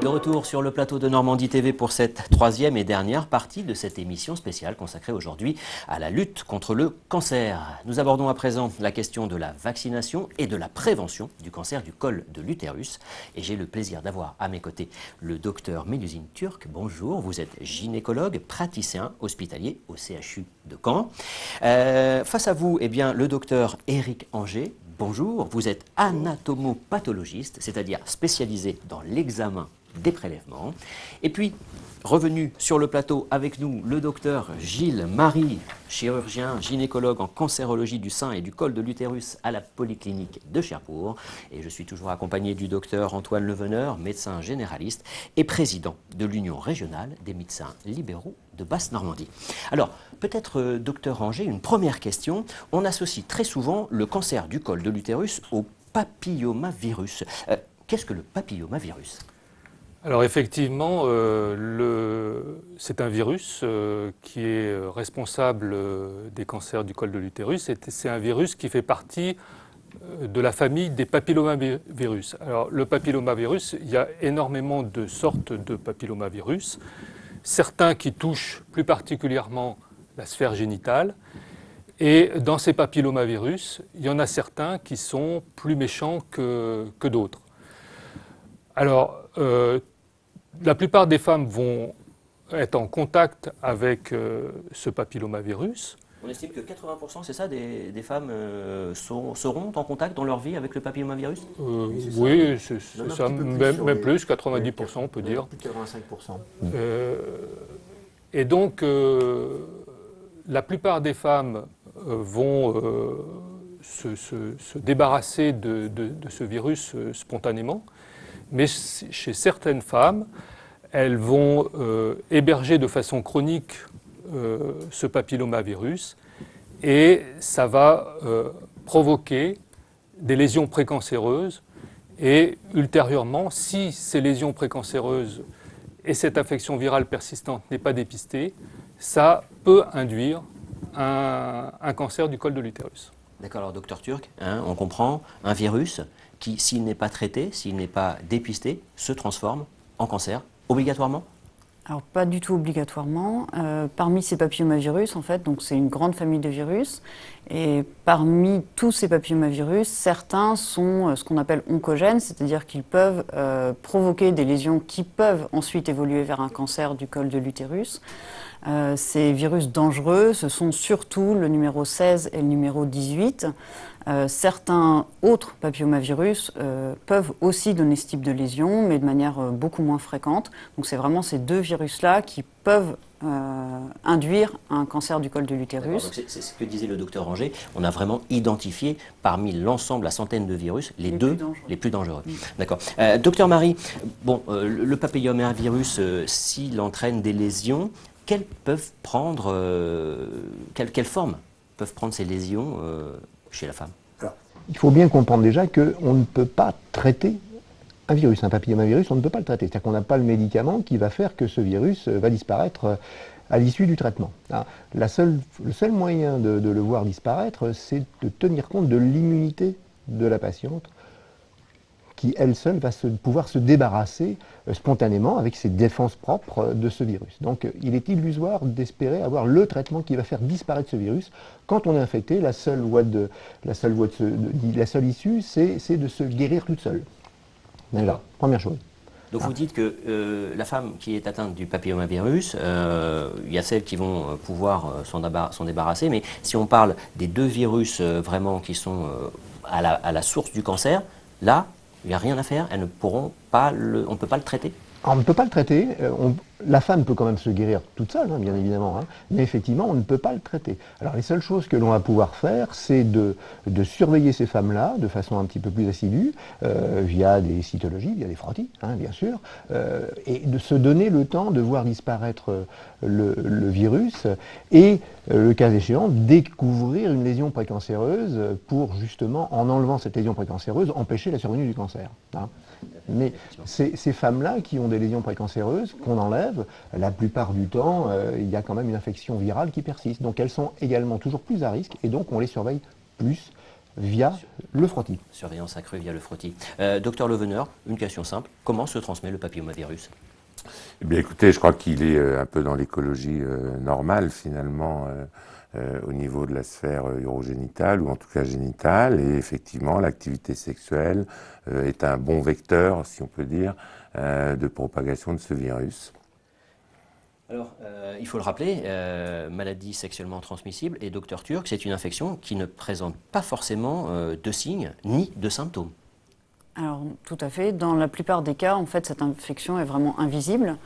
De retour sur le plateau de Normandie TV pour cette troisième et dernière partie de cette émission spéciale consacrée aujourd'hui à la lutte contre le cancer. Nous abordons à présent la question de la vaccination et de la prévention du cancer du col de l'utérus. Et j'ai le plaisir d'avoir à mes côtés le docteur Mélusine Turc. Bonjour, vous êtes gynécologue, praticien hospitalier au CHU de Caen. Face à vous, eh bien, le docteur Éric Anger. Bonjour, vous êtes anatomopathologiste, c'est-à-dire spécialisé dans l'examen des prélèvements. Et puis, revenu sur le plateau avec nous, le docteur Gilles Marie, chirurgien, gynécologue en cancérologie du sein et du col de l'utérus à la Polyclinique de Cherbourg. Et je suis toujours accompagné du docteur Antoine Leveneur, médecin généraliste et président de l'Union régionale des médecins libéraux de Basse-Normandie. Alors, peut-être, docteur Anger, une première question. On associe très souvent le cancer du col de l'utérus au papillomavirus. Qu'est-ce que le papillomavirus ? Alors effectivement, c'est un virus qui est responsable des cancers du col de l'utérus. C'est un virus qui fait partie de la famille des papillomavirus. Alors le papillomavirus, il y a énormément de sortes de papillomavirus. Certains qui touchent plus particulièrement la sphère génitale. Et dans ces papillomavirus, il y en a certains qui sont plus méchants que d'autres. Alors, la plupart des femmes vont être en contact avec ce papillomavirus. On estime que 80%, c'est ça, des femmes seront en contact dans leur vie avec le papillomavirus ? Oui, c'est ça, même plus, 90% on peut dire. Plus de 85%. Et donc, la plupart des femmes vont se débarrasser de ce virus spontanément. Mais chez certaines femmes, elles vont héberger de façon chronique ce papillomavirus et ça va provoquer des lésions précancéreuses et ultérieurement, si ces lésions précancéreuses et cette infection virale persistante n'est pas dépistée, ça peut induire un cancer du col de l'utérus. D'accord, alors docteur Turc, on comprend, un virus qui, s'il n'est pas traité, s'il n'est pas dépisté, se transforme en cancer, obligatoirement ? Alors pas du tout obligatoirement. Parmi ces papillomavirus, en fait, donc c'est une grande famille de virus, et parmi tous ces papillomavirus, certains sont ce qu'on appelle oncogènes, c'est-à-dire qu'ils peuvent provoquer des lésions qui peuvent ensuite évoluer vers un cancer du col de l'utérus. Ces virus dangereux, ce sont surtout le numéro 16 et le numéro 18. Certains autres papillomavirus peuvent aussi donner ce type de lésion, mais de manière beaucoup moins fréquente. Donc c'est vraiment ces deux virus-là qui peuvent induire un cancer du col de l'utérus. C'est ce que disait le docteur Anger. On a vraiment identifié parmi l'ensemble, la centaine de virus, les plus dangereux. D'accord. Docteur Marie, bon, le papillomavirus, s'il entraîne des lésions, quelle forme peuvent prendre ces lésions chez la femme? Alors, il faut bien comprendre déjà qu'on ne peut pas traiter un virus, un papillomavirus, on ne peut pas le traiter. C'est-à-dire qu'on n'a pas le médicament qui va faire que ce virus va disparaître à l'issue du traitement. Le seul moyen de le voir disparaître, c'est de tenir compte de l'immunité de la patiente, qui elle seule va pouvoir se débarrasser spontanément avec ses défenses propres de ce virus. Donc il est illusoire d'espérer avoir le traitement qui va faire disparaître ce virus. Quand on est infecté, la seule issue, c'est de se guérir toute seule. Voilà, première chose. Donc vous dites que la femme qui est atteinte du papillomavirus, il y a celles qui vont pouvoir s'en débarrasser, mais si on parle des deux virus vraiment qui sont à la source du cancer, là, il n'y a rien à faire, on ne peut pas le traiter? On ne peut pas le traiter, la femme peut quand même se guérir toute seule, bien évidemment, mais effectivement, on ne peut pas le traiter. Alors les seules choses que l'on va pouvoir faire, c'est de surveiller ces femmes-là de façon un petit peu plus assidue, via des cytologies, via des frottis, bien sûr, et de se donner le temps de voir disparaître le virus et, le cas échéant, découvrir une lésion précancéreuse pour justement, en enlevant cette lésion précancéreuse, empêcher la survenue du cancer. Mais ces femmes-là qui ont des lésions précancéreuses, qu'on enlève, la plupart du temps, il y a quand même une infection virale qui persiste. Donc elles sont également toujours plus à risque et donc on les surveille plus via le frottis. Surveillance accrue via le frottis. Docteur Leveneur, une question simple. Comment se transmet le papillomavirus? Eh bien écoutez, je crois qu'il est un peu dans l'écologie normale finalement au niveau de la sphère urogénitale ou en tout cas génitale, et effectivement l'activité sexuelle est un bon vecteur, si on peut dire, de propagation de ce virus. Alors, il faut le rappeler, maladie sexuellement transmissible, et docteur Turc, c'est une infection qui ne présente pas forcément de signes ni de symptômes. Alors, tout à fait. Dans la plupart des cas, en fait, cette infection est vraiment invisible.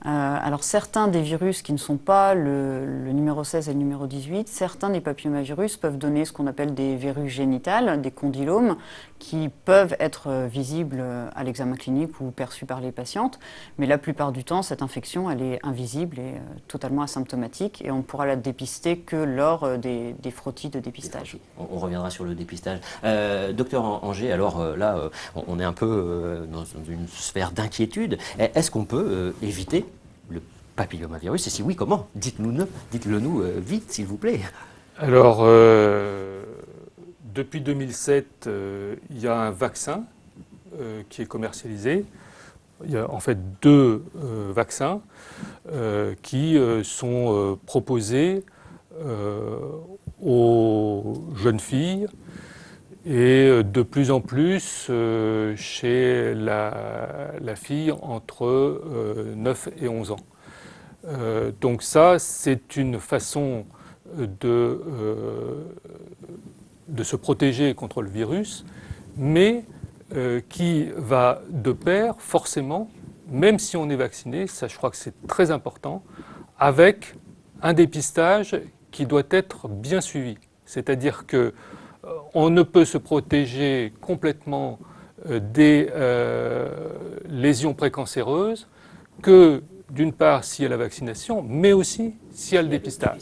Alors, certains des virus qui ne sont pas le numéro 16 et le numéro 18, certains des papillomavirus peuvent donner ce qu'on appelle des verrues génitales, des condylomes, qui peuvent être visibles à l'examen clinique ou perçus par les patientes. Mais la plupart du temps, cette infection, elle est invisible et totalement asymptomatique. Et on pourra la dépister que lors des frottis de dépistage. On reviendra sur le dépistage. Docteur Anger, alors là, on est un peu dans une sphère d'inquiétude. Est-ce qu'on peut éviter le papillomavirus? Et si oui, comment? Dites-le nous vite, s'il vous plaît. Alors, depuis 2007, il y a un vaccin qui est commercialisé. Il y a en fait deux vaccins qui sont proposés aux jeunes filles et de plus en plus chez la fille entre 9 et 11 ans. Donc ça, c'est une façon de se protéger contre le virus, mais qui va de pair forcément, même si on est vacciné, ça je crois que c'est très important, avec un dépistage qui doit être bien suivi. C'est-à-dire que on ne peut se protéger complètement des lésions précancéreuses que d'une part s'il y a la vaccination, mais aussi s'il y a le dépistage.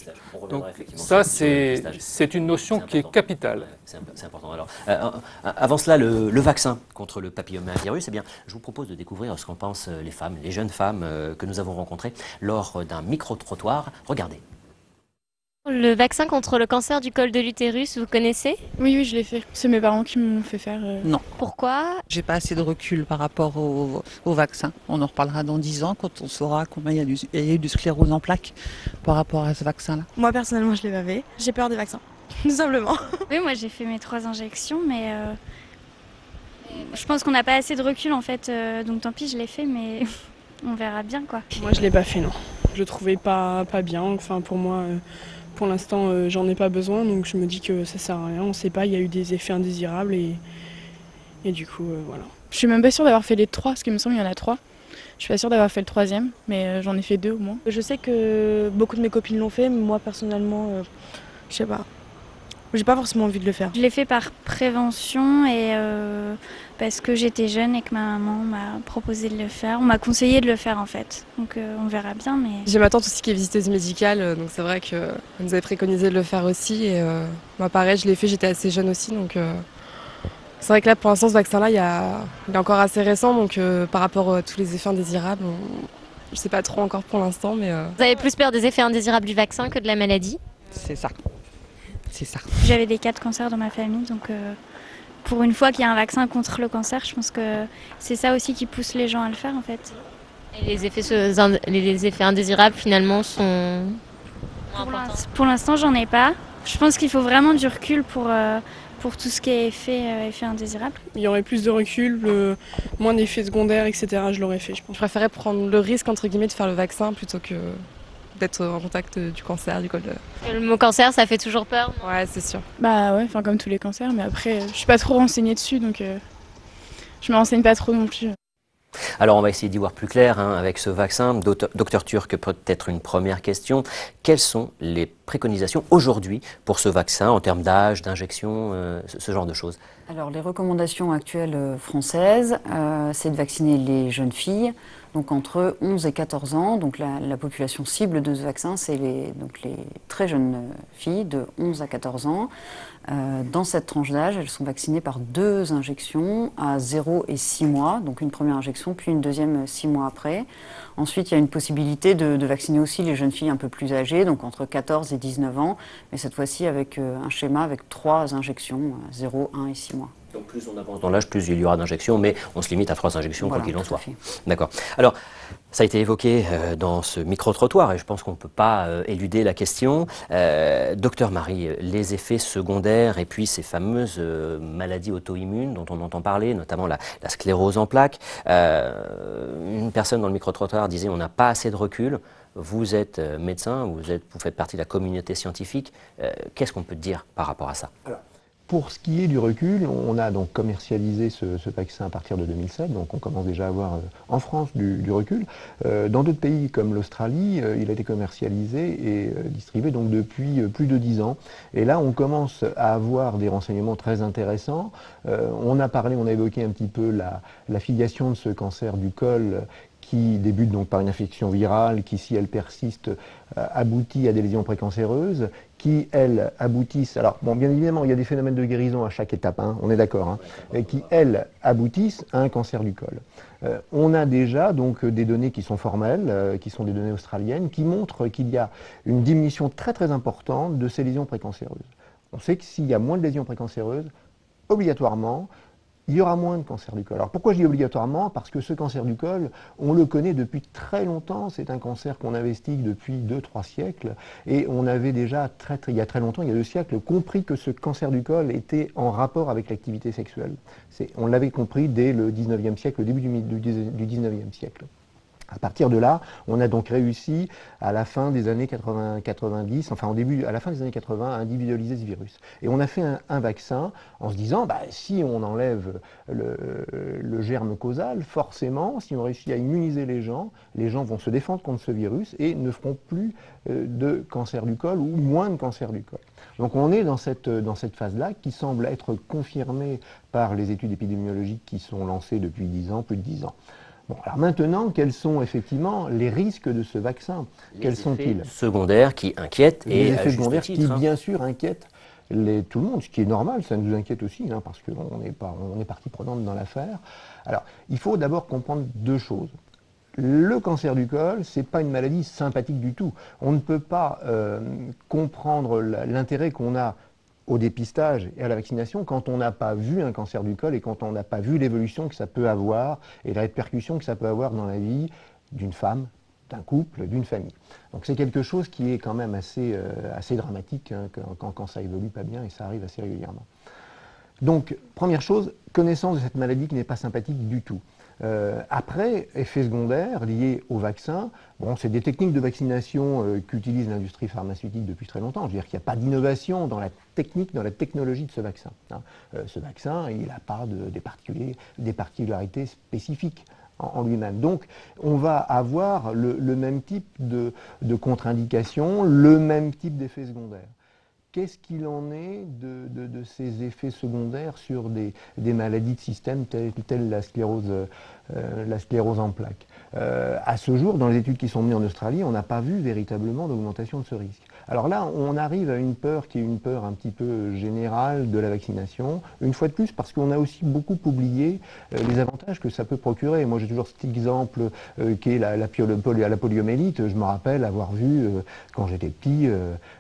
Donc ça, c'est une notion qui est capitale. Ouais, c'est important. Alors, avant cela, le vaccin contre le papillomavirus, eh bien, je vous propose de découvrir ce qu'en pensent les femmes, les jeunes femmes que nous avons rencontrées lors d'un micro-trottoir. Regardez. Le vaccin contre le cancer du col de l'utérus, vous connaissez? Oui, je l'ai fait. C'est mes parents qui m'ont fait faire. Non. Pourquoi? J'ai pas assez de recul par rapport au vaccin. On en reparlera dans 10 ans quand on saura combien il y a eu de sclérose en plaques par rapport à ce vaccin-là. Moi, personnellement, je l'ai pas fait. J'ai peur des vaccins, tout simplement. Oui, moi j'ai fait mes 3 injections, mais je pense qu'on n'a pas assez de recul en fait. Donc tant pis, je l'ai fait, mais on verra bien quoi. Moi, je l'ai pas fait, non. Je le trouvais pas bien. Enfin, pour moi. Pour l'instant, j'en ai pas besoin, donc je me dis que ça sert à rien. On sait pas, il y a eu des effets indésirables et du coup, voilà. Je suis même pas sûre d'avoir fait les 3, parce qu'il me semble qu'il y en a 3. Je suis pas sûre d'avoir fait le 3e, mais j'en ai fait 2 au moins. Je sais que beaucoup de mes copines l'ont fait, mais moi personnellement, je sais pas. J'ai pas forcément envie de le faire. Je l'ai fait par prévention et parce que j'étais jeune et que ma maman m'a proposé de le faire. On m'a conseillé de le faire en fait, donc on verra bien. Mais j'ai ma tante aussi qui est visiteuse médicale, donc c'est vrai qu'elle nous avait préconisé de le faire aussi. Et moi pareil, je l'ai fait, j'étais assez jeune aussi, donc c'est vrai que là pour l'instant ce vaccin-là, il est encore assez récent, donc par rapport à tous les effets indésirables, je sais pas trop encore pour l'instant, mais. Vous avez plus peur des effets indésirables du vaccin que de la maladie? C'est ça. C'est ça. J'avais des cas de cancer dans ma famille, donc pour une fois qu'il y a un vaccin contre le cancer, je pense que c'est ça aussi qui pousse les gens à le faire en fait. Et les effets indésirables finalement sont Pour l'instant, j'en ai pas. Je pense qu'il faut vraiment du recul pour tout ce qui est effet indésirable. Il y aurait plus de recul, moins d'effets secondaires, etc. Je l'aurais fait, je pense. Je préférais prendre le risque entre guillemets de faire le vaccin plutôt que d'être en contact du cancer, du col de... Le mot cancer, ça fait toujours peur? Ouais, c'est sûr. Bah ouais, enfin comme tous les cancers, mais après, je suis pas trop renseignée dessus, donc je me renseigne pas trop non plus. Alors on va essayer d'y voir plus clair avec ce vaccin. Docteur Turc, peut-être une première question. Quelles sont les préconisations aujourd'hui pour ce vaccin en termes d'âge, d'injection, ce genre de choses? Alors les recommandations actuelles françaises, c'est de vacciner les jeunes filles donc entre 11 et 14 ans. Donc la population cible de ce vaccin, c'est les très jeunes filles de 11 à 14 ans. Dans cette tranche d'âge, elles sont vaccinées par 2 injections à 0 et 6 mois, donc une première injection puis une deuxième 6 mois après. Ensuite, il y a une possibilité de vacciner aussi les jeunes filles un peu plus âgées, donc entre 14 et 19 ans, mais cette fois-ci avec un schéma avec 3 injections, 0, 1 et 6 mois. Donc plus on avance dans l'âge, plus il y aura d'injections, mais on se limite à 3 injections, Voilà, quoi qu'il en tout soit. à fait. D'accord. Alors, ça a été évoqué dans ce micro-trottoir, et je pense qu'on ne peut pas éluder la question. Docteur Marie, les effets secondaires et puis ces fameuses maladies auto-immunes dont on entend parler, notamment la sclérose en plaques. Une personne dans le micro-trottoir disait on n'a pas assez de recul. Vous êtes médecin, vous faites partie de la communauté scientifique. Qu'est-ce qu'on peut dire par rapport à ça? Pour ce qui est du recul, on a donc commercialisé ce vaccin à partir de 2007, donc on commence déjà à avoir en France du recul. Dans d'autres pays comme l'Australie, il a été commercialisé et distribué donc depuis plus de 10 ans. Et là, on commence à avoir des renseignements très intéressants. On a évoqué un petit peu la filiation de ce cancer du col qui débute donc par une infection virale, qui, si elle persiste, aboutit à des lésions précancéreuses, qui, elles, aboutissent... Alors, bon, bien évidemment, il y a des phénomènes de guérison à chaque étape, hein, on est d'accord, hein, et qui, elles, aboutissent à un cancer du col. On a déjà donc des données qui sont formelles, qui sont des données australiennes, qui montrent qu'il y a une diminution très très importante de ces lésions précancéreuses. On sait que s'il y a moins de lésions précancéreuses, obligatoirement, il y aura moins de cancer du col. Alors pourquoi je dis obligatoirement? Parce que ce cancer du col, on le connaît depuis très longtemps, c'est un cancer qu'on investigue depuis 2-3 siècles, et on avait déjà il y a très longtemps, il y a 2 siècles, compris que ce cancer du col était en rapport avec l'activité sexuelle. On l'avait compris dès le 19e siècle, le début du 19e siècle. À partir de là, on a donc réussi à la fin des années 90, enfin à la fin des années 80, à individualiser ce virus. Et on a fait un vaccin en se disant, si on enlève le germe causal, forcément, si on réussit à immuniser les gens vont se défendre contre ce virus et ne feront plus de cancer du col ou moins de cancer du col. Donc on est dans cette phase-là qui semble être confirmée par les études épidémiologiques qui sont lancées depuis 10 ans, plus de 10 ans. Bon, alors maintenant, quels sont effectivement les risques de ce vaccin? Quels sont-ils? Secondaires qui inquiètent Les et effets à juste secondaires titre, qui, bien sûr, inquiètent tout le monde, ce qui est normal, ça nous inquiète aussi, hein, parce qu'on est partie prenante dans l'affaire. Alors, il faut d'abord comprendre 2 choses. Le cancer du col, ce n'est pas une maladie sympathique du tout. On ne peut pas comprendre l'intérêt qu'on a au dépistage et à la vaccination quand on n'a pas vu un cancer du col et quand on n'a pas vu l'évolution que ça peut avoir et la répercussion que ça peut avoir dans la vie d'une femme, d'un couple, d'une famille. Donc c'est quelque chose qui est quand même assez dramatique, hein, quand ça évolue pas bien, et ça arrive assez régulièrement. Donc, première chose, connaissance de cette maladie qui n'est pas sympathique du tout. Après, effets secondaires liés au vaccin, bon, c'est des techniques de vaccination qu'utilise l'industrie pharmaceutique depuis très longtemps. Je veux dire qu'il n'y a pas d'innovation dans la technique, dans la technologie de ce vaccin, hein. Ce vaccin, il n'a pas des particularités spécifiques en lui-même. Donc, on va avoir le même type de contre-indications, le même type d'effets secondaires. Qu'est-ce qu'il en est de ces effets secondaires sur des maladies de système telles la sclérose en plaques? À ce jour, dans les études qui sont menées en Australie, on n'a pas vu véritablement d'augmentation de ce risque. Alors là, on arrive à une peur qui est une peur un petit peu générale de la vaccination, une fois de plus parce qu'on a aussi beaucoup oublié les avantages que ça peut procurer. Moi, j'ai toujours cet exemple qui est la poliomyélite. Je me rappelle avoir vu, quand j'étais petit,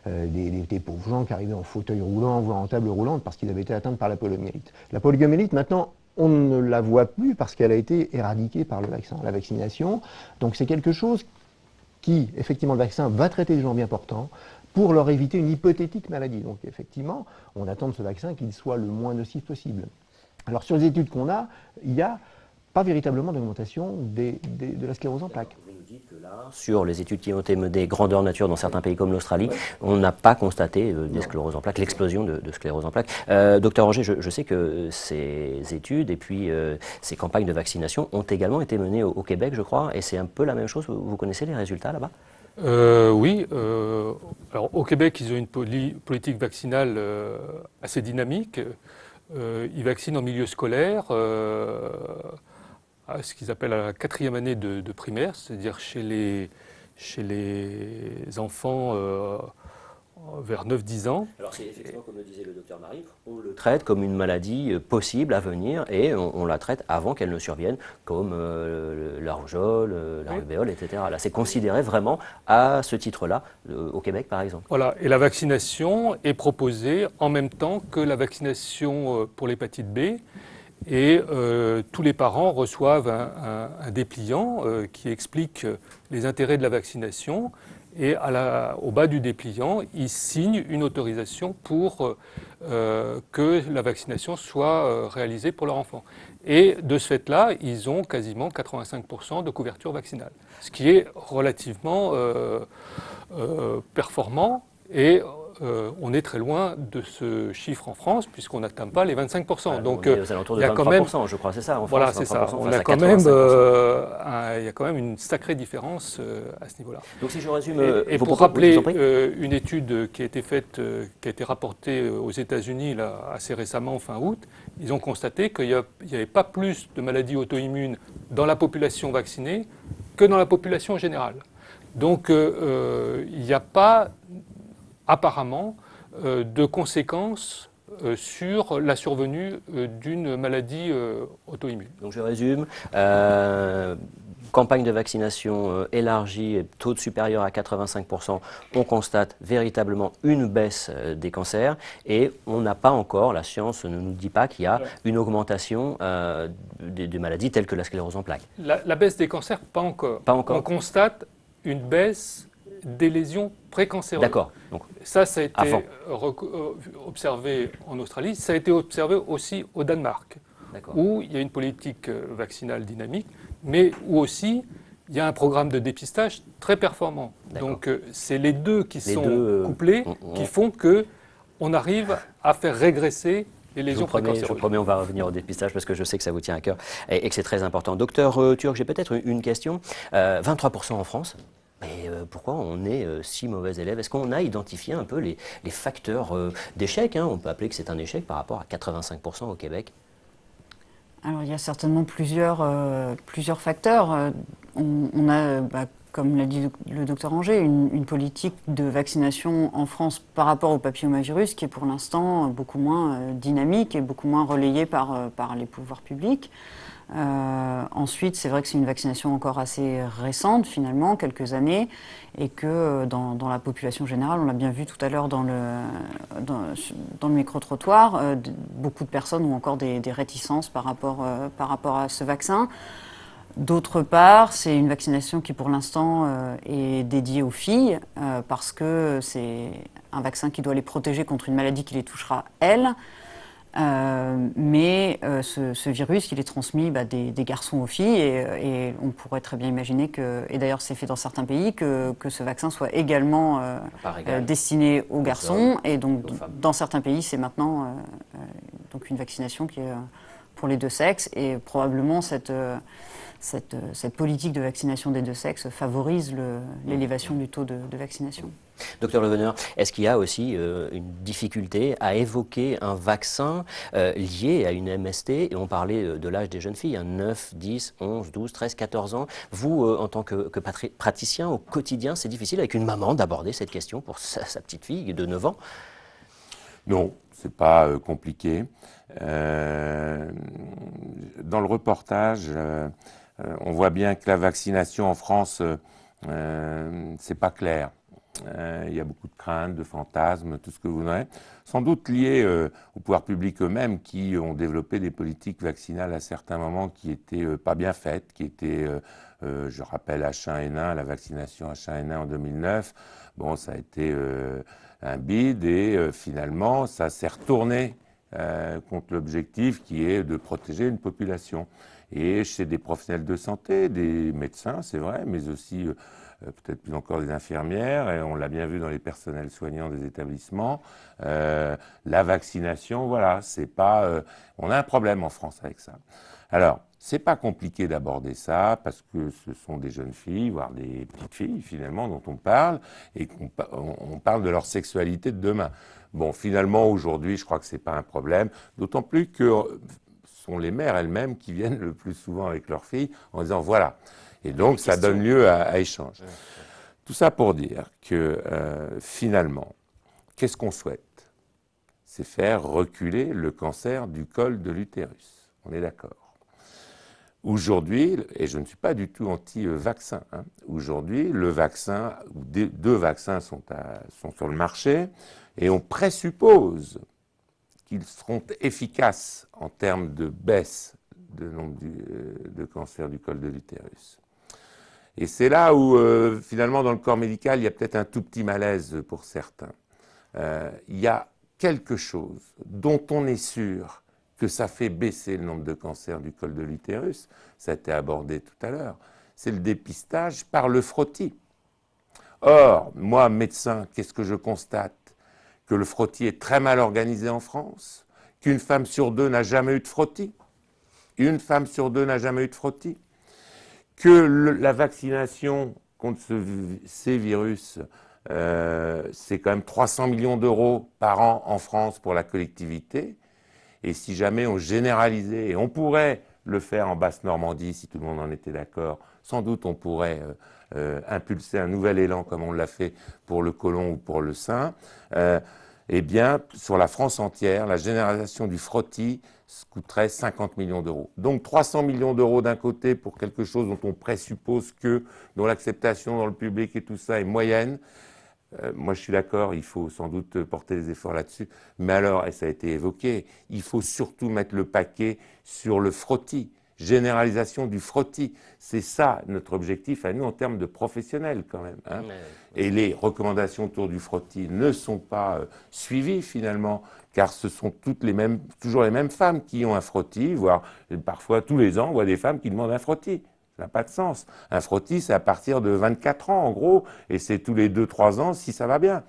des pauvres gens qui arrivaient en fauteuil roulant, voire en table roulante, parce qu'ils avaient été atteints par la poliomyélite. La poliomyélite, maintenant, on ne la voit plus parce qu'elle a été éradiquée par le vaccin, la vaccination. Donc c'est quelque chose qui, effectivement, le vaccin va traiter des gens bien portants pour leur éviter une hypothétique maladie. Donc effectivement, on attend de ce vaccin qu'il soit le moins nocif possible. Alors sur les études qu'on a, il n'y a pas véritablement d'augmentation de la sclérose en plaques. Vous nous dites que là, sur les études qui ont été menées grandeur nature dans certains pays comme l'Australie, on n'a pas constaté des scléroses en plaques, l'explosion de sclérose en plaques. Docteur Roger, je sais que ces études et puis ces campagnes de vaccination ont également été menées au Québec, je crois, et c'est un peu la même chose. Vous connaissez les résultats là-bas? Oui. Alors, au Québec, ils ont une politique vaccinale assez dynamique. Ils vaccinent en milieu scolaire. à ce qu'ils appellent la 4e année de primaire, c'est-à-dire chez les enfants vers 9-10 ans. Alors c'est effectivement, comme le disait le docteur Marie, on le traite comme une maladie possible à venir et on la traite avant qu'elle ne survienne, comme la rougeole, la rubéole, etc. Là, c'est considéré vraiment à ce titre-là, au Québec par exemple. Voilà, et la vaccination est proposée en même temps que la vaccination pour l'hépatite B. Et tous les parents reçoivent un dépliant qui explique les intérêts de la vaccination. Et au bas du dépliant, ils signent une autorisation pour que la vaccination soit réalisée pour leur enfant. Et de ce fait-là, ils ont quasiment 85% de couverture vaccinale, ce qui est relativement performant. Et on est très loin de ce chiffre en France, puisqu'on n'atteint pas les 25%. Donc, on est aux alentours de 23%, je crois, c'est ça en France. Voilà, c'est ça. On a quand même, il y a quand même une sacrée différence à ce niveau-là. Donc si je résume, et pour rappeler une étude qui a été faite, qui a été rapportée aux États-Unis là, assez récemment, fin août, ils ont constaté qu'il n'y avait pas plus de maladies auto-immunes dans la population vaccinée que dans la population générale. Donc il n'y a pas apparemment de conséquences sur la survenue d'une maladie auto-immune. Donc je résume, campagne de vaccination élargie, taux de supérieur à 85%, on constate véritablement une baisse des cancers et on n'a pas encore, la science ne nous dit pas qu'il y a une augmentation des maladies telles que la sclérose en plaques. La baisse des cancers, pas encore. Pas encore. On constate une baisse des lésions précancéreuses. D'accord. Ça a été observé en Australie, ça a été observé aussi au Danemark, où il y a une politique vaccinale dynamique, mais où aussi il y a un programme de dépistage très performant. Donc c'est les deux qui sont couplés qui font qu'on arrive à faire régresser les lésions précancéreuses. Je vous promets, on va revenir au dépistage parce que je sais que ça vous tient à cœur et que c'est très important. Docteur Turc, j'ai peut-être une question. 23% en France. Mais pourquoi on est si mauvais élève? Est-ce qu'on a identifié un peu les facteurs d'échec, On peut appeler que c'est un échec par rapport à 85% au Québec. Alors il y a certainement plusieurs facteurs. On a, comme l'a dit le docteur Anger, une politique de vaccination en France par rapport au papillomavirus qui est pour l'instant beaucoup moins dynamique et beaucoup moins relayée par les pouvoirs publics. Ensuite, c'est vrai que c'est une vaccination encore assez récente, finalement, quelques années, et que dans la population générale, on l'a bien vu tout à l'heure dans le micro-trottoir, beaucoup de personnes ont encore des réticences par rapport à ce vaccin. D'autre part, c'est une vaccination qui, pour l'instant, est dédiée aux filles, parce que c'est un vaccin qui doit les protéger contre une maladie qui les touchera, elles. Mais ce virus, il est transmis des garçons aux filles et on pourrait très bien imaginer et d'ailleurs c'est fait dans certains pays, que ce vaccin soit également destiné aux garçons. Et donc dans certains pays, c'est maintenant donc une vaccination qui est pour les deux sexes et probablement cette politique de vaccination des deux sexes favorise l'élévation du taux de vaccination. Docteur Leveneur, est-ce qu'il y a aussi une difficulté à évoquer un vaccin lié à une MST? Et on parlait de l'âge des jeunes filles, 9, 10, 11, 12, 13, 14 ans. Vous, en tant que praticien au quotidien, c'est difficile avec une maman d'aborder cette question pour sa petite fille de 9 ans? Non, c'est pas compliqué. Dans le reportage, on voit bien que la vaccination en France, c'est pas clair. Il y a beaucoup de craintes, de fantasmes, tout ce que vous voulez. Sans doute lié aux pouvoirs publics eux-mêmes qui ont développé des politiques vaccinales à certains moments qui étaient pas bien faites, qui étaient, je rappelle H1N1, la vaccination H1N1 en 2009. Bon, ça a été un bide et finalement, ça s'est retourné contre l'objectif qui est de protéger une population. Et chez des professionnels de santé, des médecins, c'est vrai, mais aussi peut-être plus encore des infirmières, et on l'a bien vu dans les personnels soignants des établissements, la vaccination, voilà, c'est pas... on a un problème en France avec ça. Alors, c'est pas compliqué d'aborder ça, parce que ce sont des jeunes filles, voire des petites filles, finalement, dont on parle, et on parle de leur sexualité de demain. Bon, finalement, aujourd'hui, je crois que c'est pas un problème, d'autant plus que sont les mères elles-mêmes qui viennent le plus souvent avec leurs filles en disant voilà. Et donc ça donne lieu à échange. Tout ça pour dire que finalement, qu'est-ce qu'on souhaite? C'est faire reculer le cancer du col de l'utérus. On est d'accord. Aujourd'hui, et je ne suis pas du tout anti-vaccin, hein, aujourd'hui, le vaccin, ou deux vaccins sont sur le marché, et on présuppose qu'ils seront efficaces en termes de baisse de nombre de cancer du col de l'utérus. Et c'est là où, finalement, dans le corps médical, il y a peut-être un tout petit malaise pour certains. Il y a quelque chose dont on est sûr que ça fait baisser le nombre de cancers du col de l'utérus, ça a été abordé tout à l'heure, c'est le dépistage par le frottis. Or, moi, médecin, qu'est-ce que je constate? Que le frottis est très mal organisé en France, qu'une femme sur deux n'a jamais eu de frottis, une femme sur deux n'a jamais eu de frottis, que la vaccination contre ces virus, c'est quand même 300 millions d'euros par an en France pour la collectivité. Et si jamais on généralisait, et on pourrait le faire en Basse-Normandie, si tout le monde en était d'accord, sans doute on pourrait impulser un nouvel élan comme on l'a fait pour le côlon ou pour le sein, eh bien, sur la France entière, la généralisation du frottis coûterait 50 millions d'euros. Donc 300 millions d'euros d'un côté pour quelque chose dont on présuppose dont l'acceptation dans le public et tout ça est moyenne. Moi, je suis d'accord, il faut sans doute porter des efforts là-dessus. Mais alors, et ça a été évoqué, il faut surtout mettre le paquet sur le frottis. Généralisation du frottis. C'est ça notre objectif à nous en termes de professionnels quand même. Hein. Et les recommandations autour du frottis ne sont pas suivies finalement, car ce sont toujours les mêmes femmes qui ont un frottis, voire parfois tous les ans, on voit des femmes qui demandent un frottis. Ça n'a pas de sens. Un frottis, c'est à partir de 24 ans, en gros, et c'est tous les 2-3 ans si ça va bien.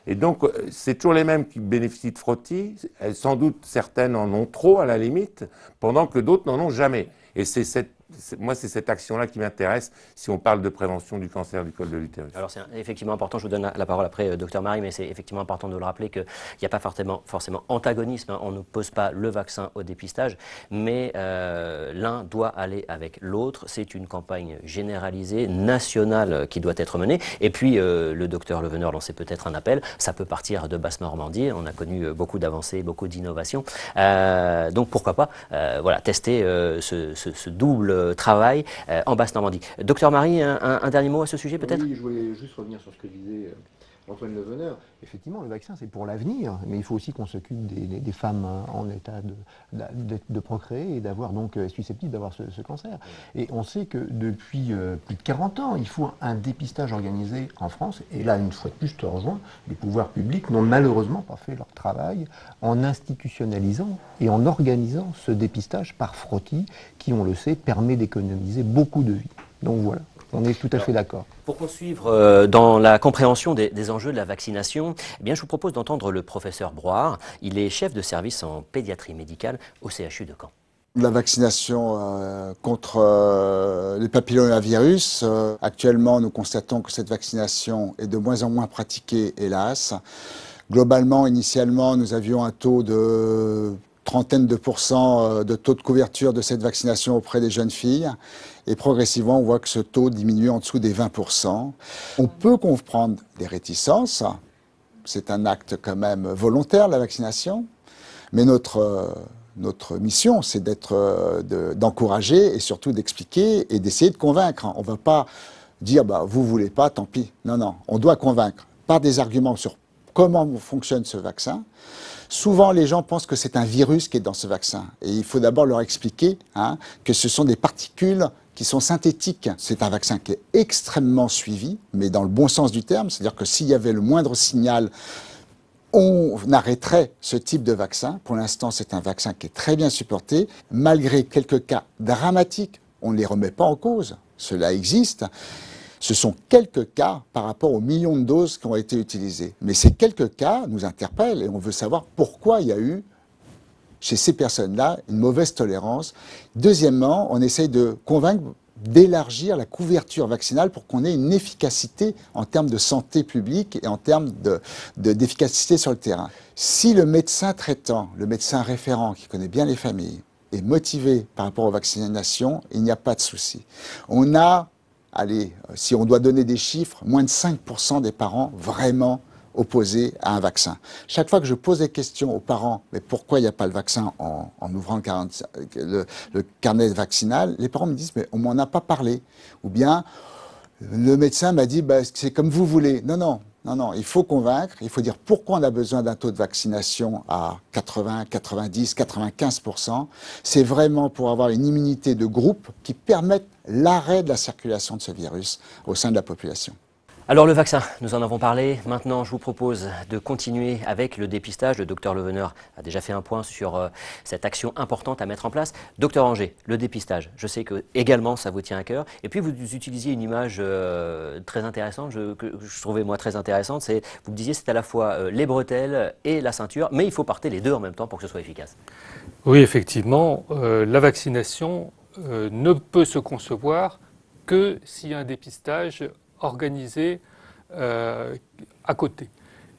Et donc, c'est toujours les mêmes qui bénéficient de frottis. Sans doute, certaines en ont trop, à la limite, pendant que d'autres n'en ont jamais. Et moi, c'est cette action-là qui m'intéresse si on parle de prévention du cancer du col de l'utérus. Alors, c'est effectivement important, je vous donne la parole après, docteur Marie, mais c'est effectivement important de le rappeler qu'il n'y a pas forcément antagonisme, hein. On ne pose pas le vaccin au dépistage, mais l'un doit aller avec l'autre. C'est une campagne généralisée, nationale, qui doit être menée. Et puis, le docteur Leveneur lançait peut-être un appel, ça peut partir de Basse-Normandie, on a connu beaucoup d'avancées, beaucoup d'innovations. Donc, pourquoi pas tester ce double travail en Basse-Normandie. Docteur Marie, un dernier mot à ce sujet peut-être? Oui, je voulais juste revenir sur ce que disait Antoine Leveneur. Effectivement, le vaccin, c'est pour l'avenir, mais il faut aussi qu'on s'occupe des femmes en état de procréer et d'avoir donc susceptibles d'avoir ce cancer. Et on sait que depuis plus de 40 ans, il faut un dépistage organisé en France. Et là, une fois de plus, je te rejoins, les pouvoirs publics n'ont malheureusement pas fait leur travail en institutionnalisant et en organisant ce dépistage par frottis, qui, on le sait, permet d'économiser beaucoup de vies. Donc voilà. On est tout à fait d'accord. Pour poursuivre dans la compréhension des enjeux de la vaccination, eh bien, je vous propose d'entendre le professeur Broire. Il est chef de service en pédiatrie médicale au CHU de Caen. La vaccination contre les papillomavirus, actuellement nous constatons que cette vaccination est de moins en moins pratiquée, hélas. Globalement, initialement, nous avions un taux de trentaine de % de taux de couverture de cette vaccination auprès des jeunes filles. Et progressivement, on voit que ce taux diminue en dessous des 20%. On peut comprendre des réticences. C'est un acte quand même volontaire, la vaccination. Mais notre mission, c'est d'encourager et surtout d'expliquer et d'essayer de convaincre. On ne va pas dire bah, « vous ne voulez pas, tant pis ». Non, non, on doit convaincre par des arguments sur comment fonctionne ce vaccin. Souvent, les gens pensent que c'est un virus qui est dans ce vaccin. Et il faut d'abord leur expliquer que ce sont des particules qui sont synthétiques. C'est un vaccin qui est extrêmement suivi, mais dans le bon sens du terme. C'est-à-dire que s'il y avait le moindre signal, on arrêterait ce type de vaccin. Pour l'instant, c'est un vaccin qui est très bien supporté. Malgré quelques cas dramatiques, on ne les remet pas en cause. Cela existe. Ce sont quelques cas par rapport aux millions de doses qui ont été utilisées. Mais ces quelques cas nous interpellent et on veut savoir pourquoi il y a eu, chez ces personnes-là, une mauvaise tolérance. Deuxièmement, on essaye de convaincre d'élargir la couverture vaccinale pour qu'on ait une efficacité en termes de santé publique et en termes d'efficacité sur le terrain. Si le médecin traitant, le médecin référent qui connaît bien les familles, est motivé par rapport aux vaccinations, il n'y a pas de souci. On a, allez, si on doit donner des chiffres, moins de 5% des parents vraiment opposés à un vaccin. Chaque fois que je pose des questions aux parents, mais pourquoi il n'y a pas le vaccin en ouvrant le carnet vaccinal, les parents me disent, mais on m'en a pas parlé. Ou bien, le médecin m'a dit, bah, c'est comme vous voulez. Non, non. Non, non, il faut convaincre, il faut dire pourquoi on a besoin d'un taux de vaccination à 80, 90, 95%. C'est vraiment pour avoir une immunité de groupe qui permette l'arrêt de la circulation de ce virus au sein de la population. Alors le vaccin, nous en avons parlé. Maintenant, je vous propose de continuer avec le dépistage. Le docteur Leveneur a déjà fait un point sur cette action importante à mettre en place. Docteur Anger, le dépistage, je sais que également ça vous tient à cœur. Et puis vous utilisiez une image très intéressante, que je trouvais moi très intéressante. Vous me disiez c'est à la fois les bretelles et la ceinture, mais il faut porter les deux en même temps pour que ce soit efficace. Oui, effectivement, la vaccination ne peut se concevoir que s'il y a un dépistage organisé à côté.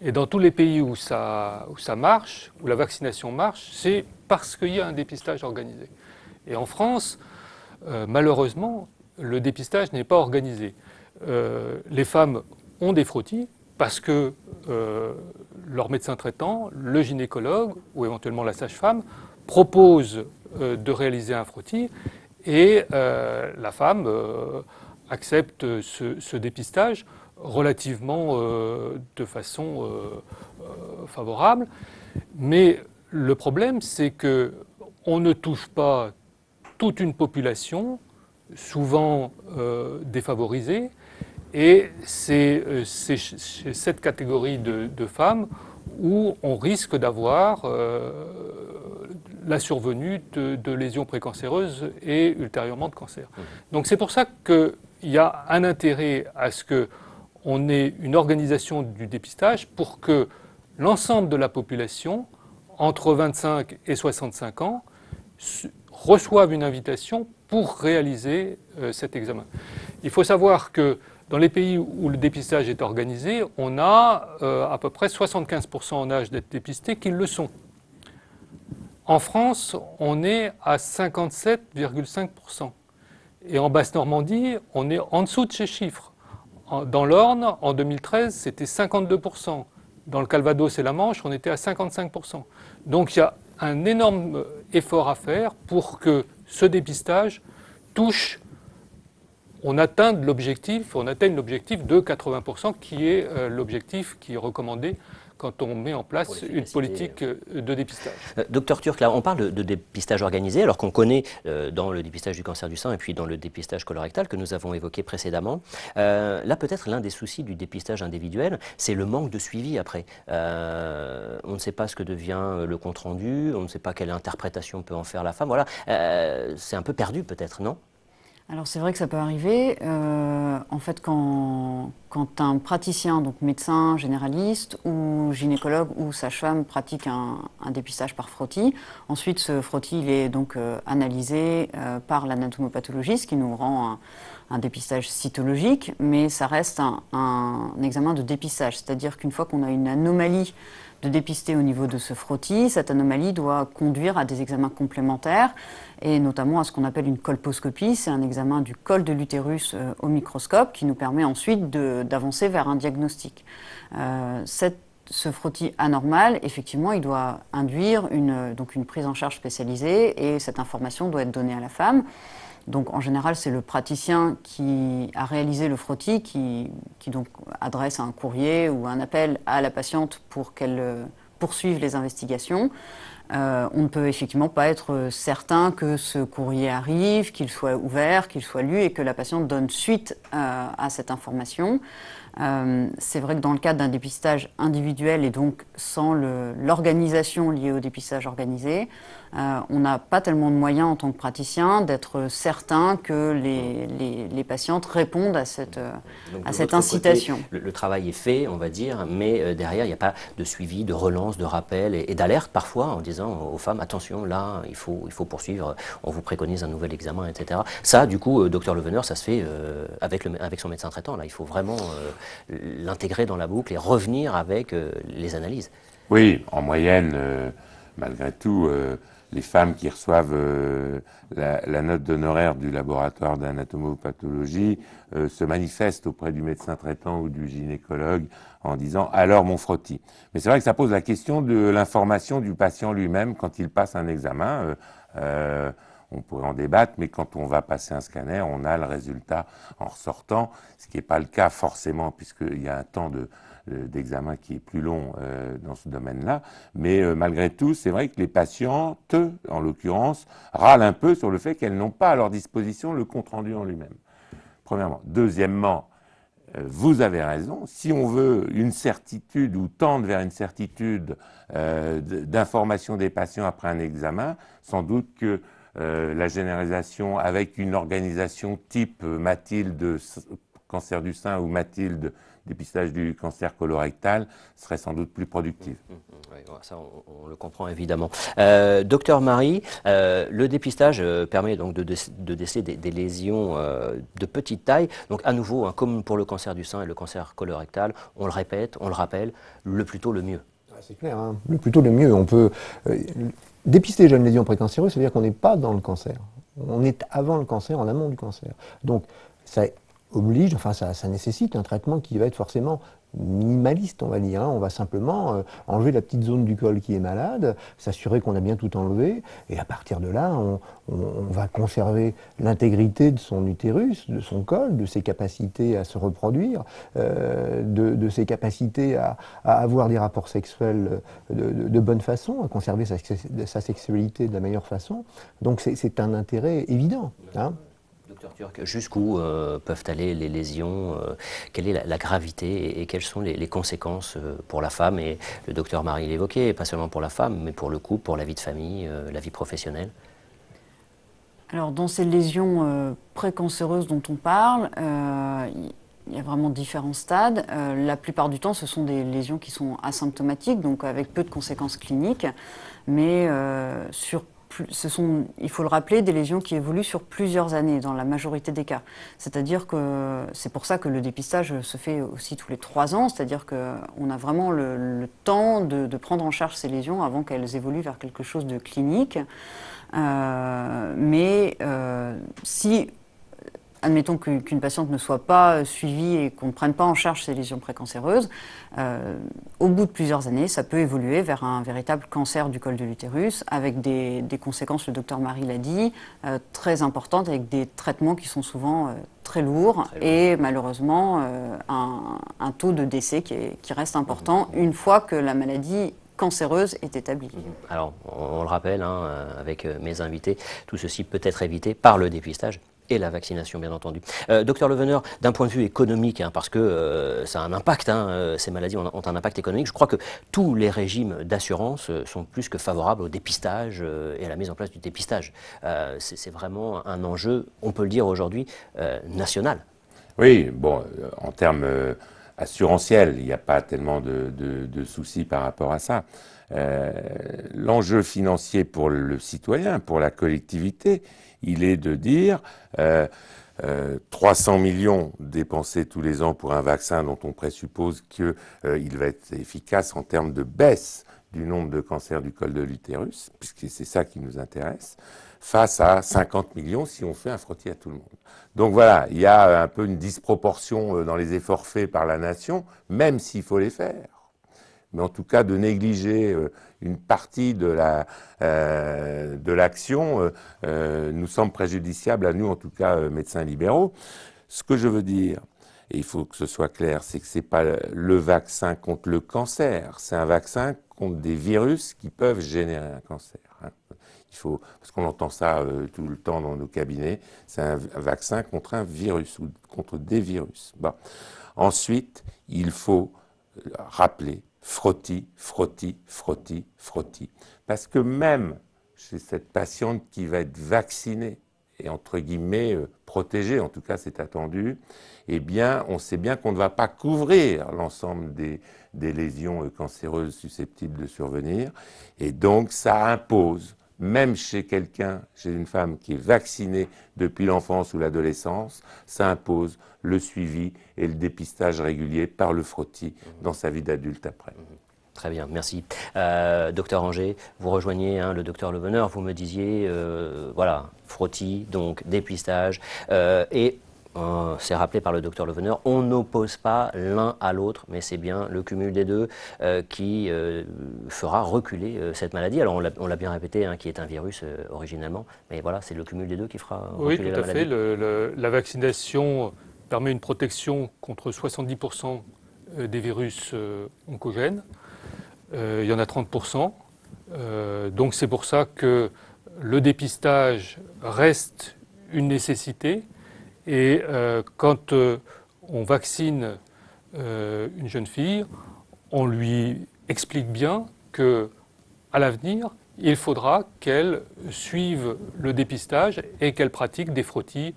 Et dans tous les pays où ça marche, où la vaccination marche, c'est parce qu'il y a un dépistage organisé. Et en France, malheureusement, le dépistage n'est pas organisé. Les femmes ont des frottis parce que leur médecin traitant, le gynécologue ou éventuellement la sage-femme propose de réaliser un frottis et la femme accepte ce dépistage relativement de façon favorable. Mais le problème, c'est qu'on ne touche pas toute une population, souvent défavorisée, et c'est cette catégorie de femmes où on risque d'avoir la survenue de lésions précancéreuses et ultérieurement de cancer. Donc c'est pour ça qu'il y a un intérêt à ce qu'on ait une organisation du dépistage pour que l'ensemble de la population, entre 25 et 65 ans, reçoivent une invitation pour réaliser cet examen. Il faut savoir que dans les pays où le dépistage est organisé, on a à peu près 75% en âge d'être dépistés qui le sont. En France, on est à 57,5%. Et en Basse-Normandie, on est en dessous de ces chiffres. Dans l'Orne, en 2013, c'était 52%. Dans le Calvados et la Manche, on était à 55%. Donc il y a un énorme effort à faire pour que ce dépistage touche, on atteigne l'objectif de 80% qui est l'objectif qui est recommandé quand on met en place une politique de dépistage. Docteur Turc, là, on parle de dépistage organisé, alors qu'on connaît dans le dépistage du cancer du sein et puis dans le dépistage colorectal que nous avons évoqué précédemment. Là, peut-être l'un des soucis du dépistage individuel, c'est le manque de suivi après. On ne sait pas ce que devient le compte-rendu, on ne sait pas quelle interprétation peut en faire la femme. Voilà, c'est un peu perdu peut-être, non ? Alors c'est vrai que ça peut arriver. En fait, quand un praticien, donc médecin généraliste ou gynécologue ou sage-femme pratique un dépistage par frottis, ensuite ce frottis il est donc analysé par l'anatomopathologiste qui nous rend un dépistage cytologique, mais ça reste un examen de dépistage. C'est-à-dire qu'une fois qu'on a une anomalie de dépister au niveau de ce frottis, cette anomalie doit conduire à des examens complémentaires et notamment à ce qu'on appelle une colposcopie. C'est un examen du col de l'utérus au microscope qui nous permet ensuite d'avancer vers un diagnostic. Ce frottis anormal, effectivement, il doit induire donc une prise en charge spécialisée et cette information doit être donnée à la femme. Donc en général, c'est le praticien qui a réalisé le frottis qui donc adresse un courrier ou un appel à la patiente pour qu'elle poursuive les investigations. On ne peut effectivement pas être certain que ce courrier arrive, qu'il soit ouvert, qu'il soit lu et que la patiente donne suite à cette information. C'est vrai que dans le cadre d'un dépistage individuel et donc sans l'organisation liée au dépistage organisé, on n'a pas tellement de moyens en tant que praticien d'être certain que les patientes répondent à cette incitation. Côté, le travail est fait, on va dire, mais derrière, il n'y a pas de suivi, de relance, de rappel et d'alerte parfois en disant disant aux femmes, attention, là, il faut poursuivre, on vous préconise un nouvel examen, etc. Ça, du coup, docteur Leveneur, ça se fait avec son médecin traitant. Là, il faut vraiment l'intégrer dans la boucle et revenir avec les analyses. Oui, en moyenne, malgré tout, les femmes qui reçoivent la note d'honoraire du laboratoire d'anatomopathologie se manifestent auprès du médecin traitant ou du gynécologue en disant « alors mon frottis ». Mais c'est vrai que ça pose la question de l'information du patient lui-même quand il passe un examen. On pourrait en débattre, mais quand on va passer un scanner, on a le résultat en ressortant, ce qui n'est pas le cas forcément puisqu'il y a un temps d'examen qui est plus long dans ce domaine-là. Mais malgré tout, c'est vrai que les patientes, en l'occurrence, râlent un peu sur le fait qu'elles n'ont pas à leur disposition le compte-rendu en lui-même. Premièrement. Deuxièmement, vous avez raison, si on veut une certitude ou tendre vers une certitude d'information des patients après un examen, sans doute que la généralisation avec une organisation type Mathilde cancer du sein ou Mathilde dépistage du cancer colorectal serait sans doute plus productive. Oui, ça on le comprend évidemment. Docteur Marie, le dépistage permet donc de déceler des lésions de petite taille. Donc à nouveau, hein, comme pour le cancer du sein et le cancer colorectal, on le répète, on le rappelle, le plus tôt le mieux. C'est clair, hein. Le plus tôt le mieux. On peut dépister les jeunes lésions précancéreuses, c'est-à-dire qu'on n'est pas dans le cancer. On est avant le cancer, en amont du cancer. Donc ça oblige, enfin ça nécessite un traitement qui va être forcément minimaliste, on va dire. Hein. On va simplement enlever la petite zone du col qui est malade, s'assurer qu'on a bien tout enlevé, et à partir de là, on va conserver l'intégrité de son utérus, de son col, de ses capacités à se reproduire, de ses capacités à avoir des rapports sexuels de bonne façon, à conserver sa sexualité de la meilleure façon. Donc c'est un intérêt évident. Hein. Docteur Turc, jusqu'où peuvent aller les lésions, quelle est la gravité et quelles sont les conséquences pour la femme? Et le docteur Marie l'évoquait, pas seulement pour la femme, mais pour le couple, pour la vie de famille, la vie professionnelle. Alors dans ces lésions précancéreuses dont on parle, il y a vraiment différents stades. La plupart du temps, ce sont des lésions qui sont asymptomatiques, donc avec peu de conséquences cliniques, mais il faut le rappeler, des lésions qui évoluent sur plusieurs années dans la majorité des cas. C'est-à-dire que c'est pour ça que le dépistage se fait aussi tous les 3 ans, c'est-à-dire qu'on a vraiment le temps de prendre en charge ces lésions avant qu'elles évoluent vers quelque chose de clinique. Si admettons qu'une patiente ne soit pas suivie et qu'on ne prenne pas en charge ces lésions précancéreuses, au bout de plusieurs années, ça peut évoluer vers un véritable cancer du col de l'utérus, avec des conséquences, le docteur Marie l'a dit, très importantes, avec des traitements qui sont souvent très lourds et malheureusement un taux de décès qui reste important une fois que la maladie cancéreuse est établie. Alors, on le rappelle, hein, avec mes invités, tout ceci peut être évité par le dépistage et la vaccination, bien entendu. Docteur Leveneur, d'un point de vue économique, hein, parce que ça a un impact, hein, ces maladies ont un impact économique, je crois que tous les régimes d'assurance sont plus que favorables au dépistage et à la mise en place du dépistage. C'est vraiment un enjeu, on peut le dire aujourd'hui, national. Oui, bon, en termes assurantiels, il n'y a pas tellement de soucis par rapport à ça. L'enjeu financier pour le citoyen, pour la collectivité, il est de dire 300 millions dépensés tous les ans pour un vaccin dont on présuppose qu'il va être efficace en termes de baisse du nombre de cancers du col de l'utérus, puisque c'est ça qui nous intéresse, face à 50 millions si on fait un frottis à tout le monde. Donc voilà, il y a un peu une disproportion dans les efforts faits par la nation, même s'il faut les faire. Mais en tout cas, de négliger une partie de l'action nous semble préjudiciable à nous, en tout cas médecins libéraux. Ce que je veux dire, et il faut que ce soit clair, c'est que ce n'est pas le vaccin contre le cancer, c'est un vaccin contre des virus qui peuvent générer un cancer. Hein. Parce qu'on entend ça tout le temps dans nos cabinets, c'est un vaccin contre un virus ou contre des virus. Bon. Ensuite, il faut rappeler frottis, frottis, frottis, frottis. Parce que même chez cette patiente qui va être vaccinée et entre guillemets protégé, en tout cas c'est attendu, eh bien on sait bien qu'on ne va pas couvrir l'ensemble des lésions cancéreuses susceptibles de survenir. Et donc ça impose, même chez quelqu'un, chez une femme qui est vaccinée depuis l'enfance ou l'adolescence, ça impose le suivi et le dépistage régulier par le frottis dans sa vie d'adulte après. Très bien, merci. Docteur Anger, vous rejoignez le docteur Leveneur, vous me disiez, voilà, frottis, donc dépistage, et c'est rappelé par le docteur Leveneur, on n'oppose pas l'un à l'autre, mais c'est bien le cumul des deux qui fera reculer cette maladie. Alors on l'a bien répété, qui est un virus originellement, mais voilà, c'est le cumul des deux qui fera reculer la maladie. Oui, tout à fait. La vaccination permet une protection contre 70% des virus oncogènes. Il y en a 30%. Donc c'est pour ça que le dépistage reste une nécessité. Et quand on vaccine une jeune fille, on lui explique bien qu'à l'avenir, il faudra qu'elle suive le dépistage et qu'elle pratique des frottis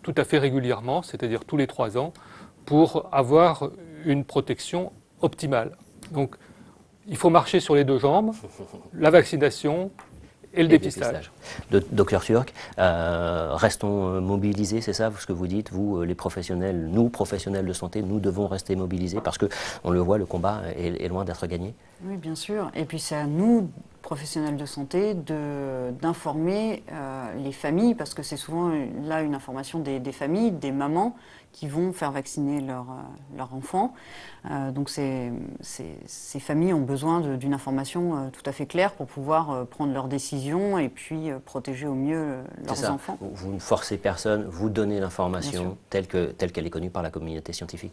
tout à fait régulièrement, c'est-à-dire tous les 3 ans, pour avoir une protection optimale. Donc, il faut marcher sur les 2 jambes, la vaccination et le dépistage. Docteur Turc, restons mobilisés, c'est ça ce que vous dites, vous les professionnels, nous professionnels de santé, nous devons rester mobilisés parce que on le voit, le combat est loin d'être gagné. Oui, bien sûr. Et puis c'est à nous, professionnels de santé, d'informer les familles, parce que c'est souvent là une information des familles, des mamans qui vont faire vacciner leur enfant. Donc ces familles ont besoin d'une information tout à fait claire pour pouvoir prendre leurs décisions et puis protéger au mieux leurs enfants. Vous ne forcez personne, vous donnez l'information telle qu'elle est connue par la communauté scientifique.